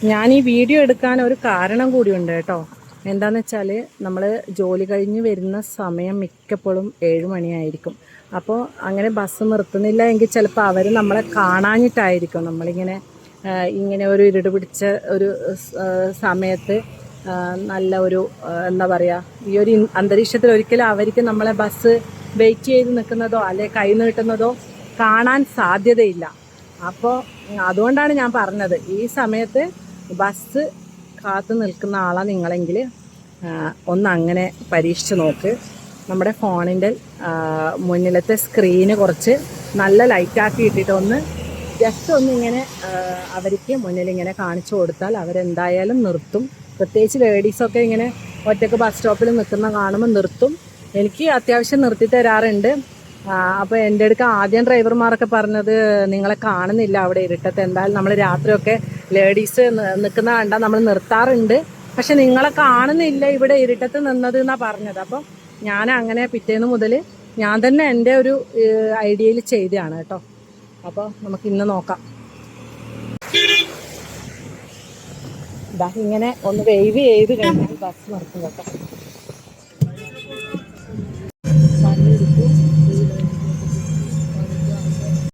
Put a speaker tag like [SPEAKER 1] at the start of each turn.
[SPEAKER 1] ഞാൻ ഈ വീഡിയോ എടുക്കാൻ ഒരു കാരണം കൂടിയുണ്ട് കേട്ടോ. എന്താന്ന് വെച്ചാൽ നമ്മൾ ജോലി കഴിഞ്ഞ് വരുന്ന സമയം മിക്കപ്പോഴും 7 മണിയായിരിക്കും. അപ്പോൾ അങ്ങനെ ബസ് നിർത്തുന്നില്ല എങ്കിൽ ചിലപ്പോൾ അവർ നമ്മളെ കാണാഞ്ഞിട്ടായിരിക്കും. ഇങ്ങനെ ഒരു ഇരുട് പിടിച്ച ഒരു സമയത്ത് നല്ല ഒരു എന്താ പറയുക, ഈ ഒരു അന്തരീക്ഷത്തിൽ ഒരിക്കലും അവർക്ക് നമ്മളെ ബസ് വെയിറ്റ് ചെയ്ത് നിൽക്കുന്നതോ അല്ലെ കൈ നീട്ടുന്നതോ കാണാൻ സാധ്യതയില്ല. അപ്പോൾ അതുകൊണ്ടാണ് ഞാൻ പറഞ്ഞത്, ഈ സമയത്ത് ബസ് കാത്തു നിൽക്കുന്ന ആളാണ് നിങ്ങളെങ്കിൽ ഒന്ന് അങ്ങനെ പരീക്ഷിച്ച് നോക്ക്. നമ്മുടെ ഫോണിൻ്റെ മുന്നിലത്തെ സ്ക്രീന് കുറച്ച് നല്ല ലൈറ്റാക്കി ഇട്ടിട്ട് ജസ്റ്റ് ഇങ്ങനെ അവർക്ക് മുന്നിൽ ഇങ്ങനെ കാണിച്ചു കൊടുത്താൽ അവരെന്തായാലും നിർത്തും. പ്രത്യേകിച്ച് ലേഡീസൊക്കെ ഇങ്ങനെ ഒറ്റയ്ക്ക് ബസ് സ്റ്റോപ്പിൽ നിൽക്കുന്ന കാണുമ്പോൾ നിർത്തും. എനിക്ക് അത്യാവശ്യം നിർത്തി തരാറുണ്ട്. അപ്പോൾ എൻ്റെ അടുക്ക് ആദ്യം ഡ്രൈവർമാരൊക്കെ പറഞ്ഞത്, നിങ്ങളെ കാണുന്നില്ല അവിടെ ഇരുട്ടത്ത്, എന്തായാലും നമ്മൾ രാത്രിയൊക്കെ ലേഡീസ് നിൽക്കുന്ന കണ്ടാൽ നമ്മൾ നിർത്താറുണ്ട്, പക്ഷെ നിങ്ങളെ കാണുന്നില്ല ഇവിടെ ഇരുട്ടത്ത് നിന്നത് എന്നാണ് പറഞ്ഞത്. അപ്പം ഞാൻ അങ്ങനെ പിറ്റേന്ന് മുതൽ ഞാൻ തന്നെ എൻ്റെ ഒരു ഐഡിയയിൽ ചെയ്തതാണ് കേട്ടോ. അപ്പോൾ നമുക്ക് ഇന്ന് നോക്കാം. ഇങ്ങനെ ഒന്ന് വേവ് ചെയ്ത് കഴിഞ്ഞാൽ ബസ് നിർത്തും കേട്ടോ.